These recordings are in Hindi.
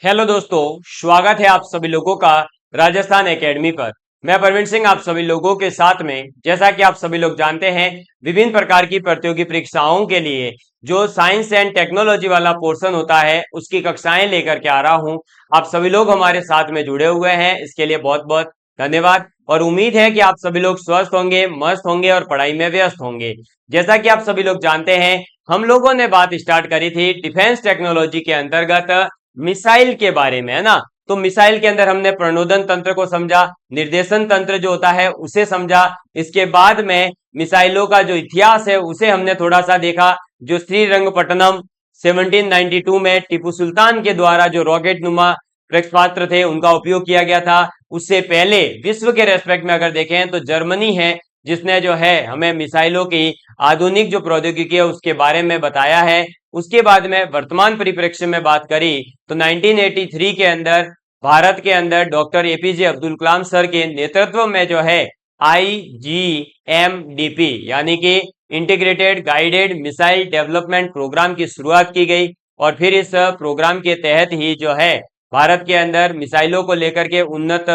हेलो दोस्तों, स्वागत है आप सभी लोगों का राजस्थान एकेडमी पर। मैं प्रवीण सिंह आप सभी लोगों के साथ में, जैसा कि आप सभी लोग जानते हैं, विभिन्न प्रकार की प्रतियोगी परीक्षाओं के लिए जो साइंस एंड टेक्नोलॉजी वाला पोर्शन होता है उसकी कक्षाएं लेकर के आ रहा हूं। आप सभी लोग हमारे साथ में जुड़े हुए हैं, इसके लिए बहुत बहुत धन्यवाद। और उम्मीद है कि आप सभी लोग स्वस्थ होंगे, मस्त होंगे और पढ़ाई में व्यस्त होंगे। जैसा कि आप सभी लोग जानते हैं, हम लोगों ने बात स्टार्ट करी थी डिफेंस टेक्नोलॉजी के अंतर्गत मिसाइल के बारे में, है ना। तो मिसाइल के अंदर हमने प्रणोदन तंत्र को समझा, निर्देशन तंत्र जो होता है उसे समझा। इसके बाद में मिसाइलों का जो इतिहास है उसे हमने थोड़ा सा देखा। जो श्रीरंगपट्टनम 1792 में टीपू सुल्तान के द्वारा जो रॉकेट नुमा प्रक्षेपास्त्र थे उनका उपयोग किया गया था। उससे पहले विश्व के रेस्पेक्ट में अगर देखें तो जर्मनी है जिसने जो है हमें मिसाइलों की आधुनिक जो प्रौद्योगिकी है उसके बारे में बताया है। उसके बाद में वर्तमान परिप्रेक्ष्य में बात करी तो 1983 के अंदर भारत के अंदर doctor APJ Abdul Kalam sir के नेतृत्व में जो है IGMDP यानी कि integrated guided missile development programme की शुरुआत की गई। और फिर इस प्रोग्राम के तहत ही जो है भारत के अंदर मिसाइलों को लेकर के उन्नत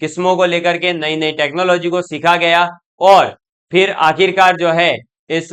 किस्मों को लेकर के नई नई टेक्नोलॉजी को सीखा गया। और फिर आखिरकार जो है इस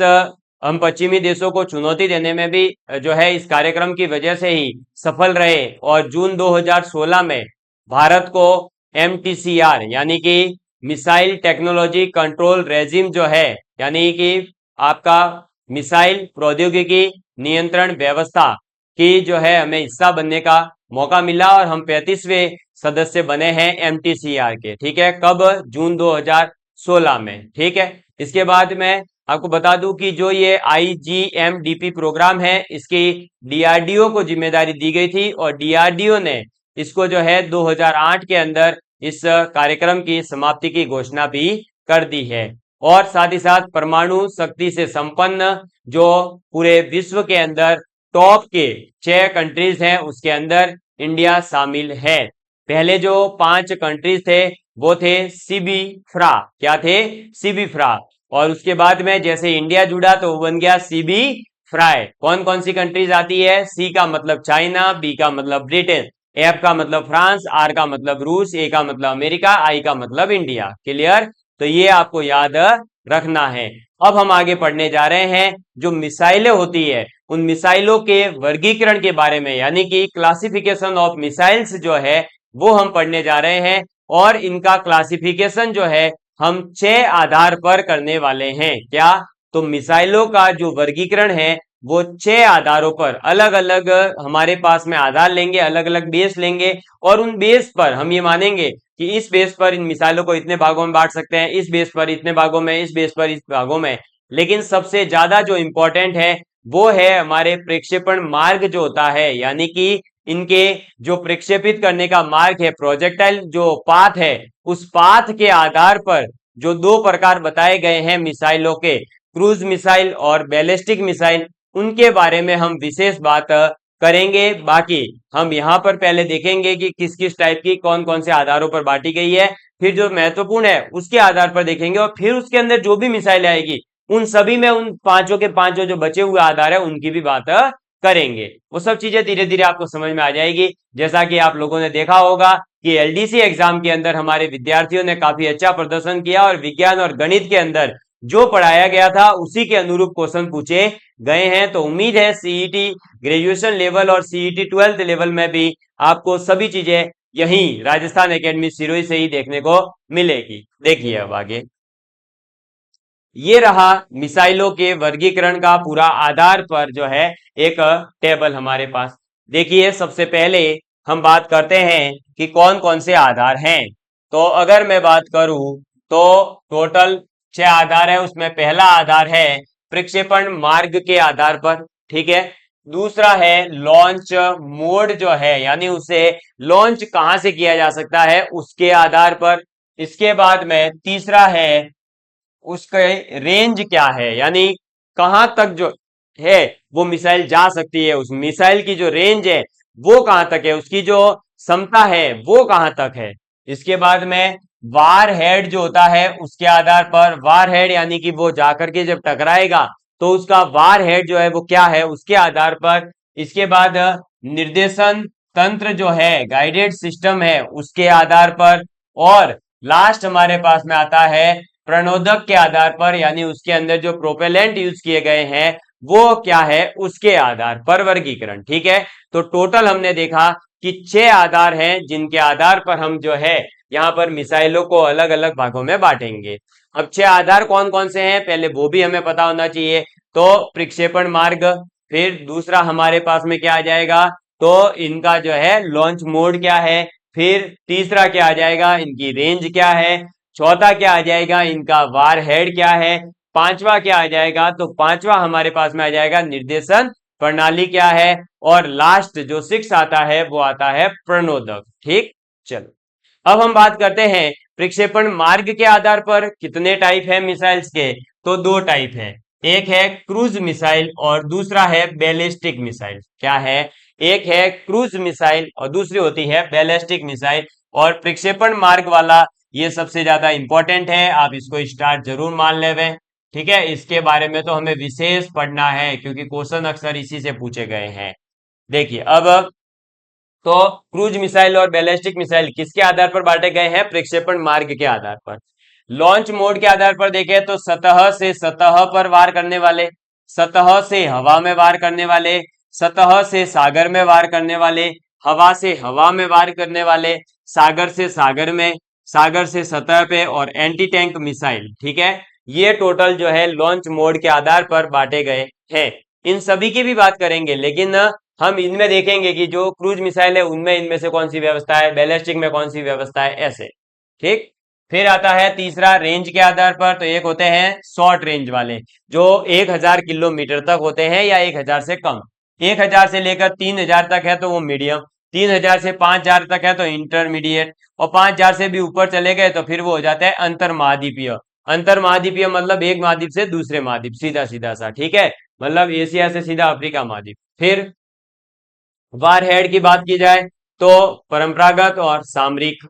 हम पश्चिमी देशों को चुनौती देने में भी जो है इस कार्यक्रम की वजह से ही सफल रहे। और जून 2016 में भारत को MTCR यानी कि मिसाइल टेक्नोलॉजी कंट्रोल रेजिम जो है, यानी कि आपका मिसाइल प्रौद्योगिकी नियंत्रण व्यवस्था की जो है हमें हिस्सा बनने का मौका मिला और हम 35वें सदस्य बने हैं MTCR के। ठीक है, कब? जून 2016 में। ठीक है, इसके बाद में आपको बता दूं कि जो ये IGMDP प्रोग्राम है इसकी DRDO को जिम्मेदारी दी गई थी और DRDO ने इसको जो है 2008 के अंदर इस कार्यक्रम की समाप्ति की घोषणा भी कर दी है। और साथ ही साथ परमाणु शक्ति से संपन्न जो पूरे विश्व के अंदर टॉप के 6 कंट्रीज हैं उसके अंदर इंडिया शामिल है। पहले जो 5 कंट्रीज थे वो थे सीबी फ्रा। क्या थे? सीबी फ्रा। और उसके बाद में जैसे इंडिया जुड़ा तो वो बन गया सीबी फ्राई। कौन कौन सी कंट्रीज आती है? सी का मतलब चाइना, बी का मतलब ब्रिटेन, एफ का मतलब फ्रांस, आर का मतलब रूस, ए का मतलब अमेरिका, आई का मतलब इंडिया। क्लियर? तो ये आपको याद रखना है। अब हम आगे पढ़ने जा रहे हैं जो मिसाइलें होती है उन मिसाइलों के वर्गीकरण के बारे में, यानी कि क्लासिफिकेशन ऑफ मिसाइल्स जो है वो हम पढ़ने जा रहे हैं। और इनका क्लासिफिकेशन जो है हम 6 आधार पर करने वाले हैं। क्या? तो मिसाइलों का जो वर्गीकरण है वो 6 आधारों पर अलग अलग हमारे पास में आधार लेंगे, अलग अलग बेस लेंगे और उन बेस पर हम ये मानेंगे कि इस बेस पर इन मिसाइलों को इतने भागों में बांट सकते हैं, इस बेस पर इतने भागों में, इस बेस पर इस भागों में। लेकिन सबसे ज्यादा जो इंपॉर्टेंट है वो है हमारे प्रक्षेपण मार्ग जो होता है, यानी कि इनके जो प्रक्षेपित करने का मार्ग है, प्रोजेक्टाइल जो पाथ है, उस पाथ के आधार पर जो 2 प्रकार बताए गए हैं मिसाइलों के, क्रूज मिसाइल और बैलिस्टिक मिसाइल, उनके बारे में हम विशेष बात करेंगे। बाकी हम यहाँ पर पहले देखेंगे कि किस किस टाइप की कौन कौन से आधारों पर बांटी गई है, फिर जो महत्वपूर्ण है उसके आधार पर देखेंगे और फिर उसके अंदर जो भी मिसाइल आएगी उन सभी में उन पांचों के पांचों जो बचे हुए आधार है उनकी भी बात करेंगे। वो सब चीजें धीरे धीरे आपको समझ में आ जाएगी। जैसा कि आप लोगों ने देखा होगा कि LDC एग्जाम के अंदर हमारे विद्यार्थियों ने काफी अच्छा प्रदर्शन किया और विज्ञान और गणित के अंदर जो पढ़ाया गया था उसी के अनुरूप क्वेश्चन पूछे गए हैं। तो उम्मीद है CET ग्रेजुएशन लेवल और CET 12th लेवल में भी आपको सभी चीजें यहीं राजस्थान एकेडमी सिरोही से ही देखने को मिलेगी। देखिए अब आगे, ये रहा मिसाइलों के वर्गीकरण का पूरा आधार पर जो है एक टेबल हमारे पास। देखिए, सबसे पहले हम बात करते हैं कि कौन कौन से आधार हैं। तो अगर मैं बात करूं तो टोटल 6 आधार है, उसमें पहला आधार है प्रक्षेपण मार्ग के आधार पर। ठीक है, दूसरा है लॉन्च मोड जो है, यानी उसे लॉन्च कहां से किया जा सकता है उसके आधार पर। इसके बाद में तीसरा है उसके रेंज क्या है, यानी कहां तक जो है वो मिसाइल जा सकती है, उस मिसाइल की जो रेंज है वो कहां तक है, उसकी जो क्षमता है वो कहां तक है। इसके बाद में वार हेड जो होता है उसके आधार पर, वार हेड यानी कि वो जाकर के जब टकराएगा तो उसका वार हेड जो है वो क्या है उसके आधार पर। इसके बाद निर्देशन तंत्र जो है, गाइडेड सिस्टम है, उसके आधार पर, और लास्ट हमारे पास में आता है प्रणोदक के आधार पर, यानी उसके अंदर जो प्रोपेलेंट यूज किए गए हैं वो क्या है उसके आधार पर वर्गीकरण। ठीक है, तो टोटल हमने देखा कि 6 आधार हैं जिनके आधार पर हम जो है यहाँ पर मिसाइलों को अलग अलग भागों में बांटेंगे। अब 6 आधार कौन कौन से हैं पहले वो भी हमें पता होना चाहिए। तो प्रक्षेपण मार्ग, फिर दूसरा हमारे पास में क्या आ जाएगा, तो इनका जो है लॉन्च मोड क्या है, फिर तीसरा क्या आ जाएगा, इनकी रेंज क्या है, चौथा क्या आ जाएगा, इनका वार हेड क्या है, पांचवा क्या आ जाएगा, तो पांचवा हमारे पास में आ जाएगा निर्देशन प्रणाली क्या है, और लास्ट जो 6 आता है वो आता है प्रणोदक। ठीक, चलो अब हम बात करते हैं प्रक्षेपण मार्ग के आधार पर कितने टाइप है मिसाइल्स के। तो 2 टाइप है, एक है क्रूज मिसाइल और दूसरा है बैलिस्टिक मिसाइल। क्या है, एक है क्रूज मिसाइल और दूसरी होती है बैलिस्टिक मिसाइल। और प्रक्षेपण मार्ग वाला ये सबसे ज्यादा इंपॉर्टेंट है, आप इसको स्टार जरूर मान लेवे। ठीक है, इसके बारे में तो हमें विशेष पढ़ना है क्योंकि क्वेश्चन अक्सर इसी से पूछे गए हैं। देखिए अब, तो क्रूज मिसाइल और बैलिस्टिक मिसाइल किसके आधार पर बांटे गए हैं, प्रक्षेपण मार्ग के आधार पर। लॉन्च मोड के आधार पर देखें तो सतह से सतह पर वार करने वाले, सतह से हवा में वार करने वाले, सतह से सागर में वार करने वाले, हवा से हवा में वार करने वाले, सागर से सागर में, सागर से सतह पे, और एंटी टैंक मिसाइल। ठीक है, ये टोटल जो है लॉन्च मोड के आधार पर बांटे गए हैं। इन सभी की भी बात करेंगे, लेकिन हम इनमें देखेंगे कि जो क्रूज मिसाइल है उनमें इनमें से कौन सी व्यवस्था है, बैलिस्टिक में कौन सी व्यवस्था है, ऐसे। ठीक, फिर आता है तीसरा रेंज के आधार पर। तो एक होते हैं शॉर्ट रेंज वाले जो 1000 किलोमीटर तक होते हैं या 1000 से कम, 1000 से लेकर 3000 तक है तो वो मीडियम, 3000 से 5000 तक है तो इंटरमीडिएट, और 5000 से भी ऊपर चले गए तो फिर वो हो जाता है अंतर महाद्वीपीय। अंतर महाद्वीपीय मतलब एक महाद्वीप से दूसरे महाद्वीप, सीधा सीधा सा। ठीक है, मतलब एशिया से सीधा अफ्रीका महाद्वीप। फिर वार हेड की बात की जाए तो परंपरागत और सामरिक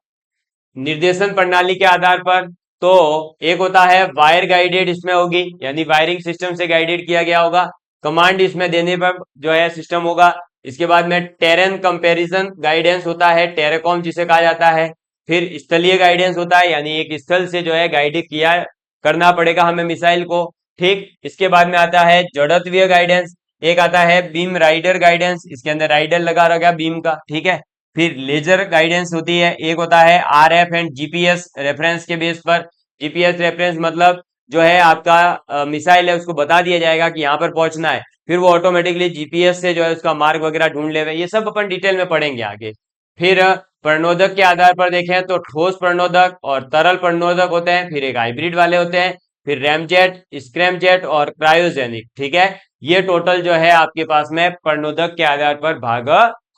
निर्देशन प्रणाली के आधार पर, तो एक होता है वायर गाइडेड, इसमें होगी यानी वायरिंग सिस्टम से गाइडेड किया गया होगा, कमांड इसमें देने पर जो है सिस्टम होगा। इसके बाद में टेरेन कंपैरिजन गाइडेंस होता है, टेरेकॉम जिसे कहा जाता है। फिर स्थलीय गाइडेंस होता है, यानी एक स्थल से जो है गाइड किया करना पड़ेगा हमें मिसाइल को। ठीक, इसके बाद में आता है जड़त्वीय गाइडेंस, एक आता है बीम राइडर गाइडेंस, इसके अंदर राइडर लगा रहा गया बीम का। ठीक है, फिर लेजर गाइडेंस होती है, एक होता है आरएफ एंड जीपीएस रेफरेंस के बेस पर। जीपीएस रेफरेंस मतलब जो है आपका मिसाइल है उसको बता दिया जाएगा कि यहाँ पर पहुंचना है, फिर वो ऑटोमेटिकली जीपीएस से जो है उसका मार्ग वगैरह ढूंढ लेवे। ये सब अपन डिटेल में पढ़ेंगे आगे। फिर प्रणोदक के आधार पर देखें तो ठोस प्रणोदक और तरल प्रणोदक होते हैं, फिर एक हाइब्रिड वाले होते हैं, फिर रैमजेट, स्क्रैमजेट और क्रायोजेनिक। ठीक है, ये टोटल जो है आपके पास में प्रणोदक के आधार पर भाग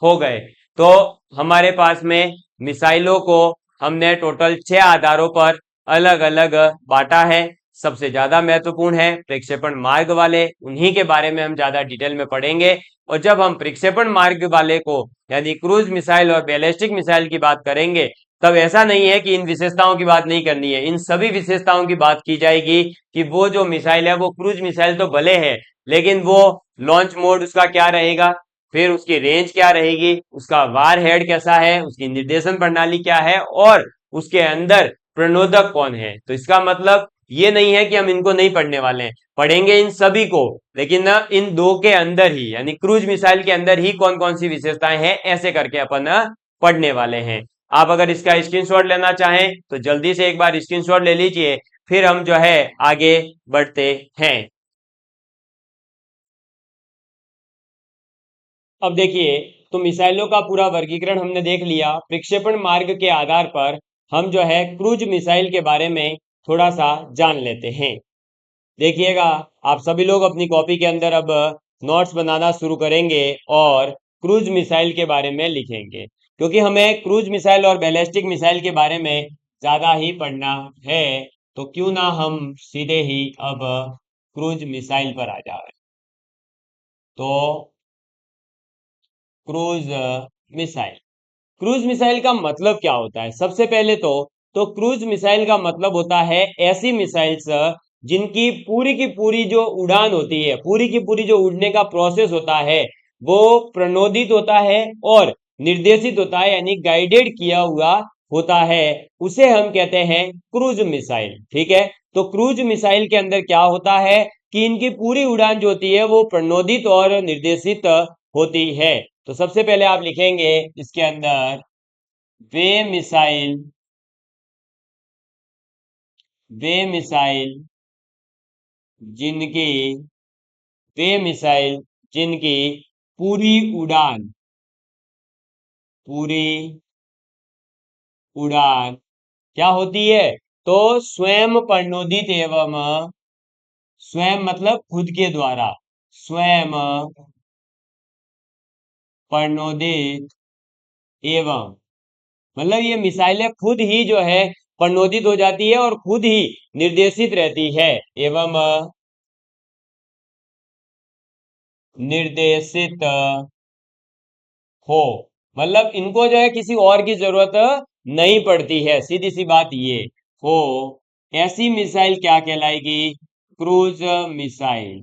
हो गए। तो हमारे पास में मिसाइलों को हमने टोटल 6 आधारों पर अलग अलग बांटा है। सबसे ज्यादा महत्वपूर्ण है प्रक्षेपण मार्ग वाले, उन्हीं के बारे में हम ज्यादा डिटेल में पढ़ेंगे। और जब हम प्रक्षेपण मार्ग वाले को यानी क्रूज मिसाइल और बैलिस्टिक मिसाइल की बात करेंगे, तब ऐसा नहीं है कि इन विशेषताओं की बात नहीं करनी है, इन सभी विशेषताओं की बात की जाएगी कि वो जो मिसाइल है वो क्रूज मिसाइल तो भले है, लेकिन वो लॉन्च मोड उसका क्या रहेगा, फिर उसकी रेंज क्या रहेगी, उसका वार हेड कैसा है, उसकी निर्देशन प्रणाली क्या है, और उसके अंदर प्रणोदक कौन है। तो इसका मतलब ये नहीं है कि हम इनको नहीं पढ़ने वाले हैं, पढ़ेंगे इन सभी को, लेकिन ना इन दो के अंदर ही यानी क्रूज मिसाइल के अंदर ही कौन कौन सी विशेषताएं हैं, ऐसे करके अपन पढ़ने वाले हैं। आप अगर इसका स्क्रीनशॉट लेना चाहें तो जल्दी से एक बार स्क्रीनशॉट ले लीजिए, फिर हम जो है आगे बढ़ते हैं। अब देखिए, तो मिसाइलों का पूरा वर्गीकरण हमने देख लिया। प्रक्षेपण मार्ग के आधार पर हम जो है क्रूज मिसाइल के बारे में थोड़ा सा जान लेते हैं। देखिएगा, आप सभी लोग अपनी कॉपी के अंदर अब नोट्स बनाना शुरू करेंगे और क्रूज मिसाइल के बारे में लिखेंगे, क्योंकि हमें क्रूज मिसाइल और बैलिस्टिक मिसाइल के बारे में ज्यादा ही पढ़ना है। तो क्यों ना हम सीधे ही अब क्रूज मिसाइल पर आ जाए। तो क्रूज मिसाइल, क्रूज मिसाइल का मतलब क्या होता है, सबसे पहले तो क्रूज मिसाइल का मतलब होता है ऐसी मिसाइल्स जिनकी की पूरी जो उड़ान होती है, पूरी की पूरी जो उड़ने का प्रोसेस होता है वो प्रणोदित होता है, और निर्देशित होता है यानी गाइडेड किया हुआ होता है, उसे हम कहते हैं क्रूज मिसाइल। ठीक है, तो क्रूज मिसाइल के अंदर क्या होता है कि इनकी पूरी उड़ान जो होती है वो प्रणोदित और निर्देशित होती है। तो सबसे पहले आप लिखेंगे इसके अंदर वे मिसाइल, वे मिसाइल जिनकी, वे मिसाइल जिनकी पूरी उड़ान, पूरी उड़ान क्या होती है, तो स्वयं प्रणोदित एवं, स्वयं मतलब खुद के द्वारा, स्वयं प्रणोदित एवं, मतलब ये मिसाइलें खुद ही जो है प्रणोदित हो जाती है और खुद ही निर्देशित रहती है, एवं निर्देशित हो, मतलब इनको जो है किसी और की जरूरत नहीं पड़ती है, सीधी सी बात ये हो, ऐसी मिसाइल क्या कहलाएगी, क्रूज मिसाइल।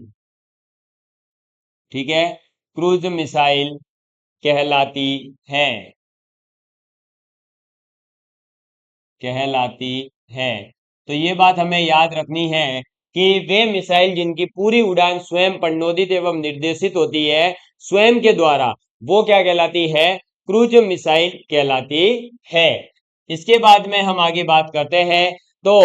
ठीक है, क्रूज मिसाइल कहलाती है, कहलाती है। तो ये बात हमें याद रखनी है कि वे मिसाइल जिनकी पूरी उड़ान स्वयं प्रणोदित एवं निर्देशित होती है स्वयं के द्वारा, वो क्या कहलाती है, क्रूज मिसाइल कहलाती है। इसके बाद में हम आगे बात करते हैं। तो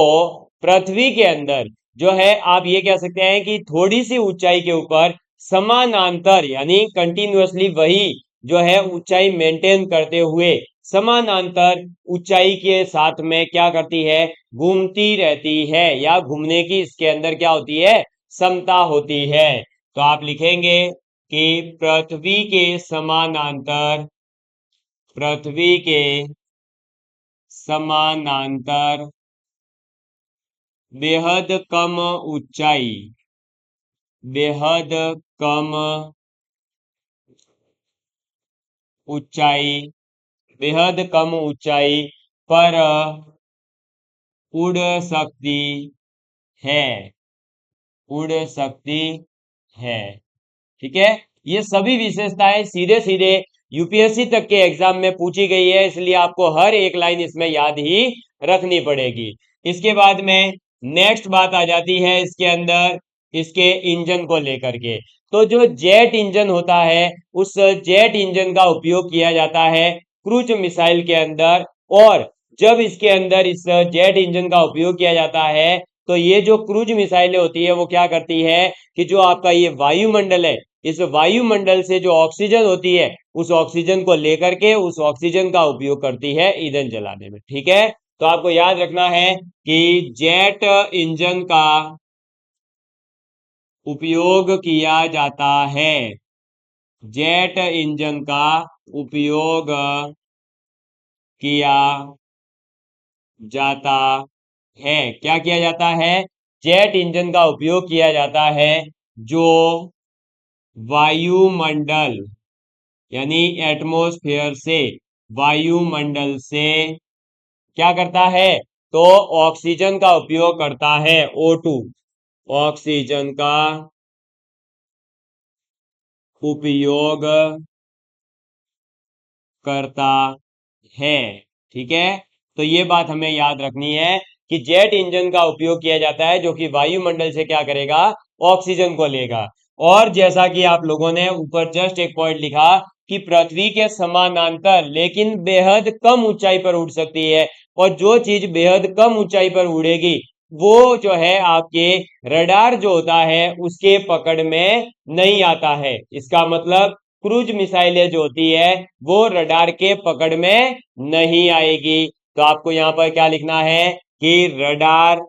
पृथ्वी के अंदर जो है आप ये कह सकते हैं कि थोड़ी सी ऊंचाई के ऊपर समानांतर यानी कंटिन्यूअसली वही जो है ऊंचाई मेंटेन करते हुए समानांतर ऊंचाई के साथ में क्या करती है, घूमती रहती है, या घूमने की इसके अंदर क्या होती है, समता होती है। तो आप लिखेंगे कि पृथ्वी के समानांतर, पृथ्वी के समानांतर बेहद कम ऊंचाई, बेहद कम ऊंचाई, बेहद कम ऊंचाई पर उड़ सकती है, उड़ सकती है। ठीक है, ये सभी विशेषताएं सीधे सीधे यूपीएससी तक के एग्जाम में पूछी गई है, इसलिए आपको हर एक लाइन इसमें याद ही रखनी पड़ेगी। इसके बाद में नेक्स्ट बात आ जाती है इसके अंदर इसके इंजन को लेकर के। तो जो जेट इंजन होता है उस जेट इंजन का उपयोग किया जाता है क्रूज मिसाइल के अंदर, और जब इसके अंदर इस जेट इंजन का उपयोग किया जाता है तो ये जो क्रूज मिसाइलें होती है वो क्या करती है कि जो आपका ये वायुमंडल है, इस वायुमंडल से जो ऑक्सीजन होती है उस ऑक्सीजन को लेकर के उस ऑक्सीजन का उपयोग करती है ईंधन जलाने में। ठीक है, तो आपको याद रखना है कि जेट इंजन का उपयोग किया जाता है, जेट इंजन का उपयोग किया जाता है, क्या किया जाता है, जेट इंजन का उपयोग किया जाता है जो वायुमंडल यानी एटमॉस्फेयर से, वायुमंडल से क्या करता है, तो ऑक्सीजन का उपयोग करता है, O2, ऑक्सीजन का उपयोग करता है। ठीक है, तो ये बात हमें याद रखनी है कि जेट इंजन का उपयोग किया जाता है जो कि वायुमंडल से क्या करेगा, ऑक्सीजन को लेगा। और जैसा कि आप लोगों ने ऊपर जस्ट एक पॉइंट लिखा कि पृथ्वी के समानांतर लेकिन बेहद कम ऊंचाई पर उड़ सकती है, और जो चीज बेहद कम ऊंचाई पर उड़ेगी वो जो है आपके रडार जो होता है उसके पकड़ में नहीं आता है। इसका मतलब क्रूज मिसाइलें जो होती है वो रडार के पकड़ में नहीं आएगी। तो आपको यहां पर क्या लिखना है कि रडार,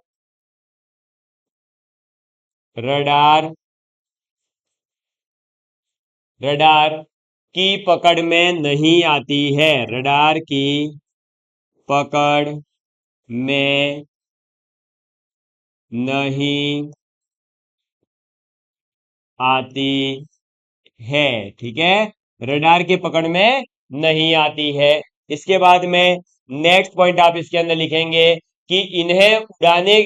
रडार, रडार की पकड़ में नहीं आती है, रडार की पकड़ में नहीं आती है। ठीक है, रडार के पकड़ में नहीं आती है। इसके बाद में नेक्स्ट पॉइंट आप इसके अंदर लिखेंगे कि इन्हें उड़ाने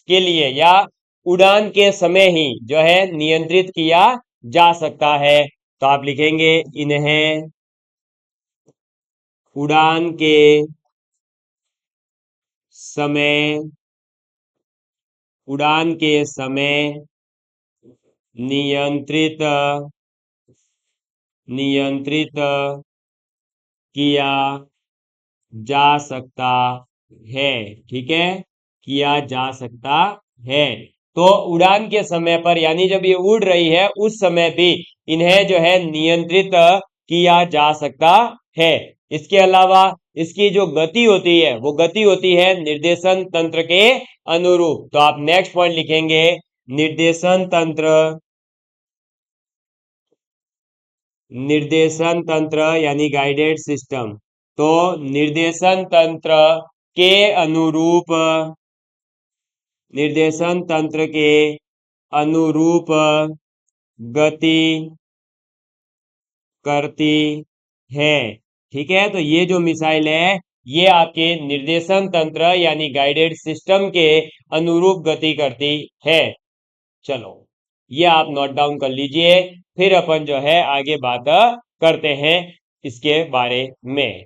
के लिए या उड़ान के समय ही जो है नियंत्रित किया जा सकता है। तो आप लिखेंगे इन्हें उड़ान के समय उड़ान के समय नियंत्रित नियंत्रित किया जा सकता है। ठीक है, किया जा सकता है। तो उड़ान के समय पर यानी जब ये उड़ रही है उस समय भी इन्हें जो है नियंत्रित किया जा सकता है। इसके अलावा इसकी जो गति होती है वो गति होती है निर्देशन तंत्र के अनुरूप। तो आप नेक्स्ट पॉइंट लिखेंगे निर्देशन तंत्र। निर्देशन तंत्र यानी गाइडेड सिस्टम। तो निर्देशन तंत्र के अनुरूप निर्देशन तंत्र के अनुरूप गति करती है। ठीक है, तो ये जो मिसाइल है ये आपके निर्देशन तंत्र यानी गाइडेड सिस्टम के अनुरूप गति करती है। चलो ये आप नोट डाउन कर लीजिए, फिर अपन जो है आगे बात करते हैं इसके बारे में।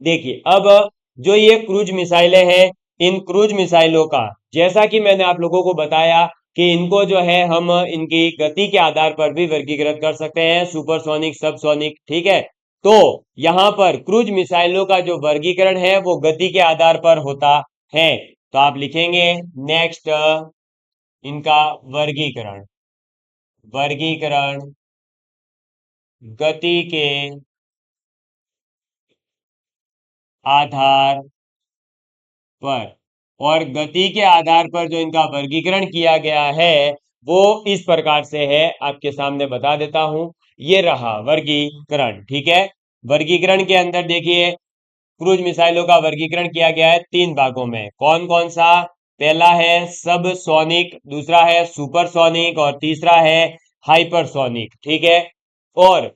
देखिए अब जो ये क्रूज मिसाइलें हैं, इन क्रूज मिसाइलों का जैसा कि मैंने आप लोगों को बताया कि इनको जो है हम इनकी गति के आधार पर भी वर्गीकृत कर सकते हैं, सुपरसोनिक, सबसोनिक। ठीक है, तो यहां पर क्रूज मिसाइलों का जो वर्गीकरण है वो गति के आधार पर होता है। तो आप लिखेंगे नेक्स्ट इनका वर्गीकरण। वर्गीकरण गति के आधार पर, और गति के आधार पर जो इनका वर्गीकरण किया गया है वो इस प्रकार से है, आपके सामने बता देता हूं। ये रहा वर्गीकरण। ठीक है, वर्गीकरण के अंदर देखिए क्रूज मिसाइलों का वर्गीकरण किया गया है तीन भागों में। कौन कौन सा? पहला है सब सोनिक, दूसरा है सुपरसोनिक और तीसरा है हाइपरसोनिक। ठीक है, और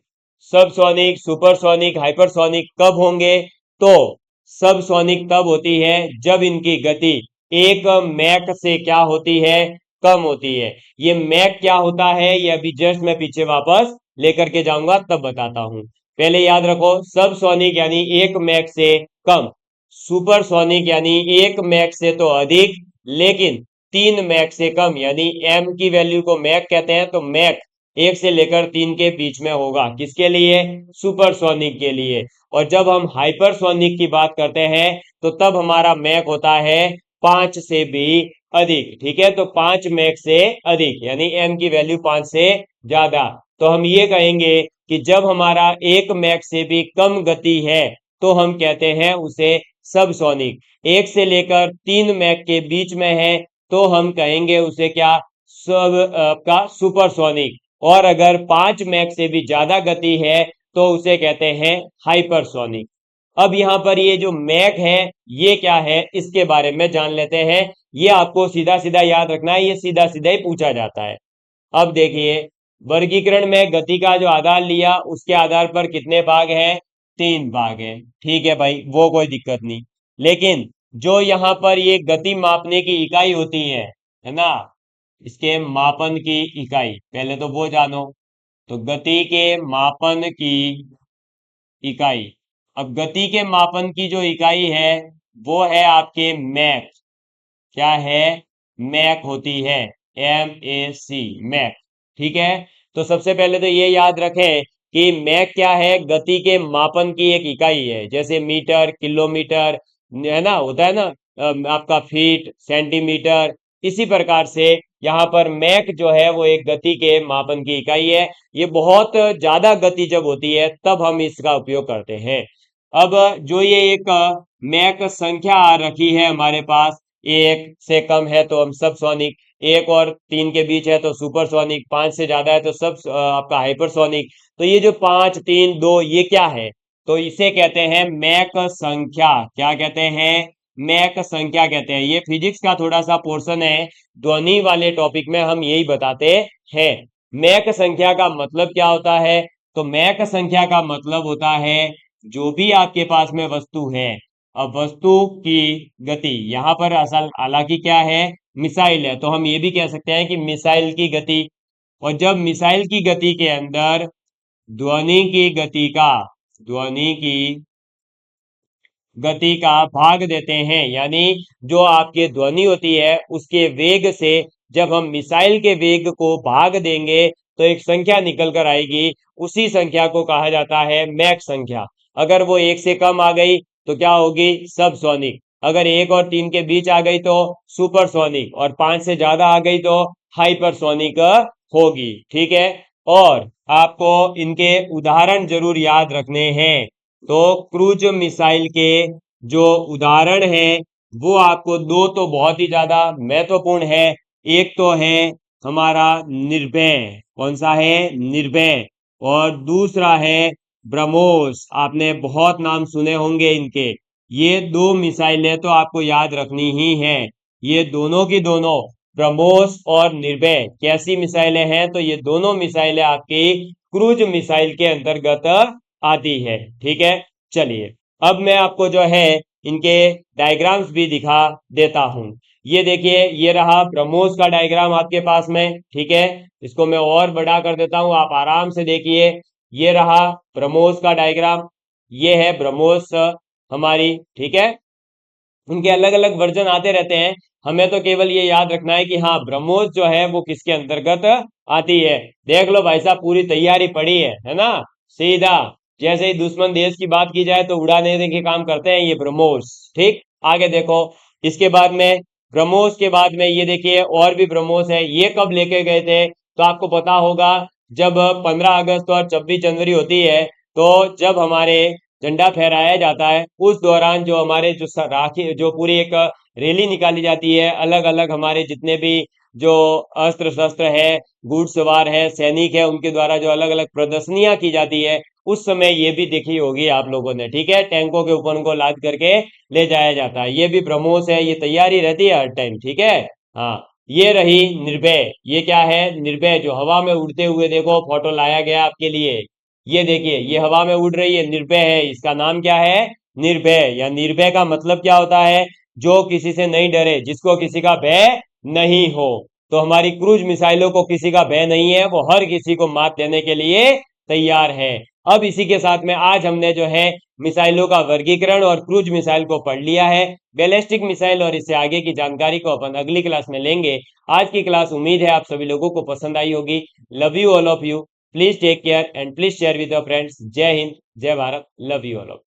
सब सोनिक, सुपरसोनिक, हाइपरसोनिक कब होंगे? तो सब सोनिक तब होती है जब इनकी गति एक मैक से क्या होती है? कम होती है। ये मैक क्या होता है ये अभी जस्ट मैं पीछे वापस लेकर के जाऊंगा तब बताता हूं। पहले याद रखो सब सोनिक यानी एक मैक से कम, सुपर सोनिक यानी एक मैक से तो अधिक लेकिन 3 मैक से कम, यानी एम की वैल्यू को मैक कहते हैं। तो मैक 1 से लेकर 3 के बीच में होगा, किसके लिए? सुपरसोनिक के लिए। और जब हम हाइपरसोनिक की बात करते हैं तो तब हमारा मैक होता है 5 से भी अधिक। ठीक है, तो 5 मैक से अधिक यानी एम की वैल्यू 5 से ज्यादा। तो हम ये कहेंगे कि जब हमारा 1 मैक से भी कम गति है तो हम कहते हैं उसे सबसोनिक। 1 से लेकर 3 मैक के बीच में है तो हम कहेंगे उसे क्या? सब का सुपरसोनिक। और अगर 5 मैक से भी ज्यादा गति है तो उसे कहते हैं हाइपरसोनिक। अब यहाँ पर ये जो मैक है ये क्या है इसके बारे में जान लेते हैं। ये आपको सीधा सीधा याद रखना है, ये सीधा सीधा ही पूछा जाता है। अब देखिए वर्गीकरण में गति का जो आधार लिया उसके आधार पर कितने भाग हैं? 3 भाग हैं। ठीक है भाई, वो कोई दिक्कत नहीं। लेकिन जो यहाँ पर ये गति मापने की इकाई होती है ना, इसके मापन की इकाई पहले तो वो जानो। तो गति के मापन की इकाई, अब गति के मापन की जो इकाई है वो है आपके मैक। क्या है? मैक होती है, MAC, मैक। ठीक है, तो सबसे पहले तो ये याद रखें कि मैक क्या है? गति के मापन की एक इकाई है, जैसे मीटर, किलोमीटर है ना, होता है ना आपका फीट, सेंटीमीटर। इसी प्रकार से यहाँ पर मैक जो है वो एक गति के मापन की इकाई है। ये बहुत ज्यादा गति जब होती है तब हम इसका उपयोग करते हैं। अब जो ये एक मैक संख्या आ रखी है हमारे पास, 1 से कम है तो हम सब सोनिक, 1 और 3 के बीच है तो सुपरसोनिक, 5 से ज्यादा है तो सब आपका हाइपरसोनिक। तो ये जो 5, 3, 2 ये क्या है? तो इसे कहते हैं मैक संख्या। क्या कहते हैं? मैक संख्या कहते हैं। ये फिजिक्स का थोड़ा सा पोर्शन है, ध्वनि वाले टॉपिक में हम यही बताते हैं। मैक संख्या का मतलब क्या होता है? तो मैक संख्या का मतलब होता है जो भी आपके पास में वस्तु है, अब वस्तु की गति यहाँ पर असल हालांकि क्या है? मिसाइल है, तो हम ये भी कह सकते हैं कि मिसाइल की गति। और जब मिसाइल की गति के अंदर ध्वनि की गति का ध्वनि की गति का भाग देते हैं, यानी जो आपकी ध्वनि होती है उसके वेग से जब हम मिसाइल के वेग को भाग देंगे तो एक संख्या निकल कर आएगी। उसी संख्या को कहा जाता है मैक संख्या। अगर वो एक से कम आ गई तो क्या होगी? सबसोनिक। अगर एक और तीन के बीच आ गई तो सुपरसोनिक, और पांच से ज्यादा आ गई तो हाइपरसोनिक होगी। ठीक है। और आपको इनके उदाहरण जरूर याद रखने हैं। तो क्रूज मिसाइल के जो उदाहरण है वो आपको दो तो बहुत ही ज्यादा महत्वपूर्ण है। एक तो है हमारा निर्भय। कौन सा है? निर्भय। और दूसरा है ब्रह्मोस। आपने बहुत नाम सुने होंगे इनके। ये दो मिसाइलें तो आपको याद रखनी ही है। ये दोनों की दोनों, ब्रह्मोस और निर्भय, कैसी मिसाइलें हैं? तो ये दोनों मिसाइलें आपकी क्रूज मिसाइल के अंतर्गत आती है। ठीक है। चलिए, अब मैं आपको जो है इनके डायग्राम्स भी दिखा देता हूं। ये देखिए, ये रहा ब्रह्मोस का डायग्राम आपके पास में। ठीक है। इसको मैं और बड़ा कर देता हूं, आप आराम से देखिए। ये रहा ब्रह्मोस का डायग्राम। ये है ब्रह्मोस हमारी। ठीक है। उनके अलग अलग वर्जन आते रहते हैं। हमें तो केवल ये याद रखना है कि हाँ, ब्रह्मोस जो है वो किसके अंतर्गत आती है। देख लो भाई साहब, पूरी तैयारी पड़ी है ना? सीधा जैसे ही दुश्मन देश की बात की जाए तो उड़ाने के काम करते हैं ये ब्रह्मोस। ठीक। आगे देखो। इसके बाद में, ब्रह्मोस के बाद में ये देखिए और भी ब्रह्मोस है। ये कब लेके गए थे? तो आपको पता होगा, जब 15 अगस्त और 26 जनवरी होती है तो जब हमारे झंडा फहराया जाता है उस दौरान जो हमारे जो राखी, जो पूरी एक रैली निकाली जाती है, अलग अलग हमारे जितने भी जो अस्त्र शस्त्र है, घुड़सवार है, सैनिक है, उनके द्वारा जो अलग अलग प्रदर्शनियां की जाती है, उस समय ये भी देखी होगी आप लोगों ने। ठीक है। टैंकों के ऊपर उनको लाद करके ले जाया जाता है। ये भी ब्रह्मोस है। ये तैयारी रहती है हर टाइम। ठीक है। हाँ। ये रही निर्भय। ये क्या है? निर्भय, जो हवा में उड़ते हुए, देखो फोटो लाया गया आपके लिए। ये देखिए, ये हवा में उड़ रही है, निर्भय है। इसका नाम क्या है? निर्भय। या निर्भय का मतलब क्या होता है? जो किसी से नहीं डरे, जिसको किसी का भय नहीं हो। तो हमारी क्रूज मिसाइलों को किसी का भय नहीं है, वो हर किसी को मात देने के लिए तैयार है। अब इसी के साथ में आज हमने जो है मिसाइलों का वर्गीकरण और क्रूज मिसाइल को पढ़ लिया है। बैलिस्टिक मिसाइल और इससे आगे की जानकारी को अपन अगली क्लास में लेंगे। आज की क्लास उम्मीद है आप सभी लोगों को पसंद आई होगी। Love you all of you. Please take care and please share with your friends. जय हिंद, जय Bharat. Love you all of.